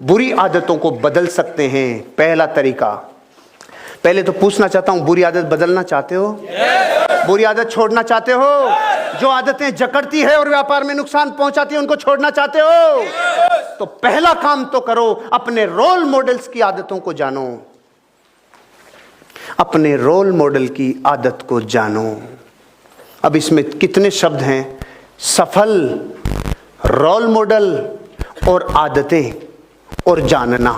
बुरी आदतों को बदल सकते हैं। पहला तरीका, पहले तो पूछना चाहता हूं, बुरी आदत बदलना चाहते हो? बुरी आदत छोड़ना चाहते हो? जो आदतें जकड़ती है और व्यापार में नुकसान पहुंचाती है उनको छोड़ना चाहते हो? तो पहला काम तो करो, अपने रोल मॉडल्स की आदतों को जानो। अपने रोल मॉडल की आदत को जानो। अब इसमें कितने शब्द हैं? सफल, रोल मॉडल और आदतें और जानना,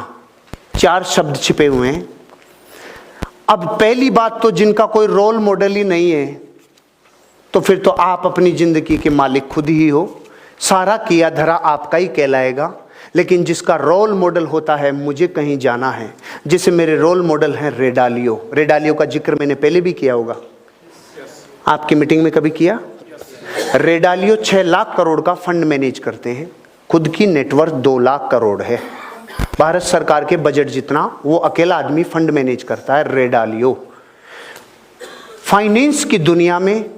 4 शब्द छिपे हुए हैं। अब पहली बात तो, जिनका कोई रोल मॉडल ही नहीं है तो फिर तो आप अपनी जिंदगी के मालिक खुद ही हो, सारा किया धरा आपका ही कहलाएगा। लेकिन जिसका रोल मॉडल होता है, मुझे कहीं जाना है, जैसे मेरे रोल मॉडल हैं रेडालियो। रेडालियो का जिक्र मैंने पहले भी किया होगा, आपकी मीटिंग में कभी किया? रेडालियो 6 लाख करोड़ का फंड मैनेज करते हैं, खुद की नेटवर्थ 2 लाख करोड़ है। भारत सरकार के बजट जितना वो अकेला आदमी फंड मैनेज करता है, रेडालियो। फाइनेंस की दुनिया में,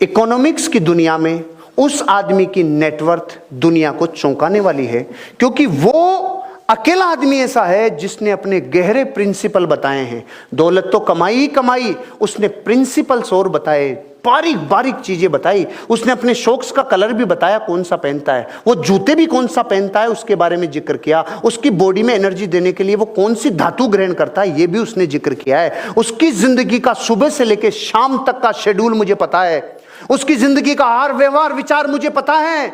इकोनॉमिक्स की दुनिया में उस आदमी की नेटवर्थ दुनिया को चौंकाने वाली है, क्योंकि वो अकेला आदमी ऐसा है जिसने अपने गहरे प्रिंसिपल बताए हैं। दौलत तो कमाई ही कमाई, उसने प्रिंसिपल्स और बताए, बारीक बारीक चीजें बताई। उसने अपने शौक्स का कलर भी बताया, कौन सा पहनता है, वो जूते भी कौन सा पहनता है उसके बारे में जिक्र किया। उसकी बॉडी में एनर्जी देने के लिए वो कौन सी धातु ग्रहण करता है ये भी उसने जिक्र किया है। उसकी जिंदगी का सुबह से लेकर शाम तक का शेड्यूल मुझे पता है। उसकी जिंदगी का हर व्यवहार विचार मुझे पता है,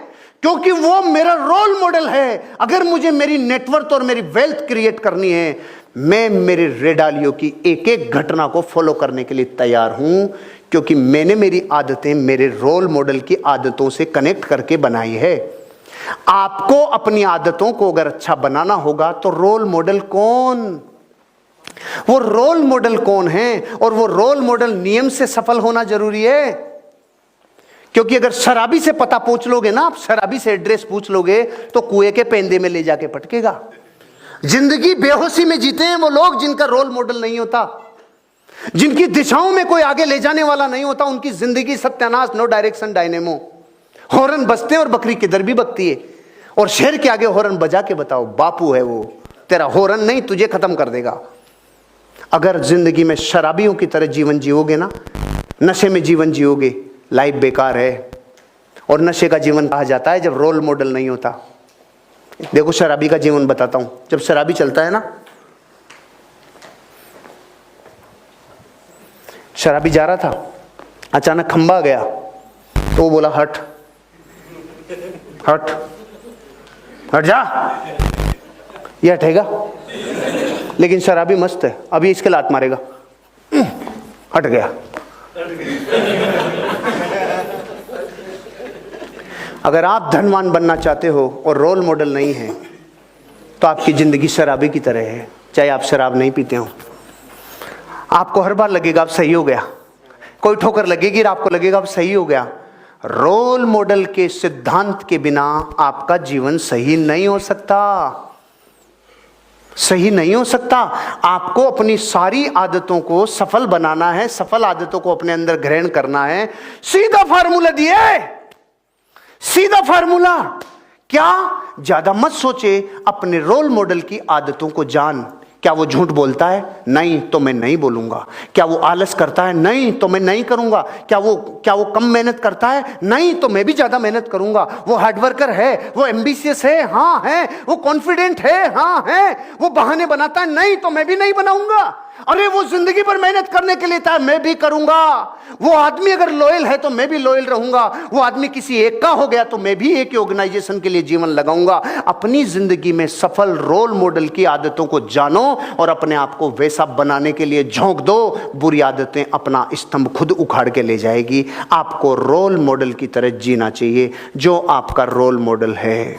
क्योंकि वो मेरा रोल मॉडल है। अगर मुझे मेरी नेटवर्थ और मेरी वेल्थ क्रिएट करनी है, मैं मेरे रेडालियो की एक एक घटना को फॉलो करने के लिए तैयार हूं, क्योंकि मैंने मेरी आदतें मेरे रोल मॉडल की आदतों से कनेक्ट करके बनाई है। आपको अपनी आदतों को अगर अच्छा बनाना होगा तो रोल मॉडल कौन, वो रोल मॉडल कौन है, और वो रोल मॉडल नियम से सफल होना जरूरी है। क्योंकि अगर शराबी से पता पूछ लोगे ना, आप शराबी से एड्रेस पूछ लोगे तो कुएं के पेंदे में ले जाके पटकेगा। जिंदगी बेहोशी में जीते हैं वो लोग जिनका रोल मॉडल नहीं होता, जिनकी दिशाओं में कोई आगे ले जाने वाला नहीं होता। उनकी जिंदगी सत्यानाश, नो डायरेक्शन डायनेमो। हॉर्न बजते हैं और बकरी किधर भी बकती है, और शेर के आगे हॉर्न बजा के बताओ, बापू है वो, तेरा हॉर्न नहीं तुझे खत्म कर देगा। अगर जिंदगी में शराबियों की तरह जीवन जियोगे ना, नशे में जीवन जियोगे, लाइफ बेकार है। और नशे का जीवन कहा जाता है जब रोल मॉडल नहीं होता। देखो शराबी का जीवन बताता हूं। जब शराबी चलता है ना, शराबी जा रहा था, अचानक खंबा आ गया तो वो बोला हट हट हट जा, ये हटेगा। लेकिन शराबी मस्त है, अभी इसके लात मारेगा, हट गया। अगर आप धनवान बनना चाहते हो और रोल मॉडल नहीं है तो आपकी जिंदगी शराबी की तरह है, चाहे आप शराब नहीं पीते हो। आपको हर बार लगेगा आप सही हो गया, कोई ठोकर लगेगी और आपको लगेगा आप सही हो गया। रोल मॉडल के सिद्धांत के बिना आपका जीवन सही नहीं हो सकता, सही नहीं हो सकता। आपको अपनी सारी आदतों को सफल बनाना है, सफल आदतों को अपने अंदर ग्रहण करना है। सीधा फार्मूला दिए, सीधा फार्मूला। क्या? ज्यादा मत सोचे, अपने रोल मॉडल की आदतों को जान। क्या वो झूठ बोलता है? नहीं, तो मैं नहीं बोलूंगा। क्या वो आलस करता है? नहीं, तो मैं नहीं करूंगा। क्या वो कम मेहनत करता है? नहीं, तो मैं भी ज्यादा मेहनत करूंगा। वो हार्डवर्कर है? वो एम्बिशियस है? हाँ है। वो कॉन्फिडेंट है? हाँ है। वो बहाने बनाता है? नहीं, तो मैं भी नहीं बनाऊंगा। अरे वो जिंदगी भर मेहनत करने के लिए था, मैं भी करूंगा। वो आदमी अगर लॉयल है तो मैं भी लॉयल रहूंगा। वो आदमी किसी एक का हो गया तो मैं भी एक ऑर्गेनाइजेशन के लिए जीवन लगाऊंगा। अपनी जिंदगी में सफल रोल मॉडल की आदतों को जानो और अपने आप को वैसा बनाने के लिए झोंक दो। बुरी आदतें अपना स्तंभ खुद उखाड़ के ले जाएगी। आपको रोल मॉडल की तरह जीना चाहिए, जो आपका रोल मॉडल है।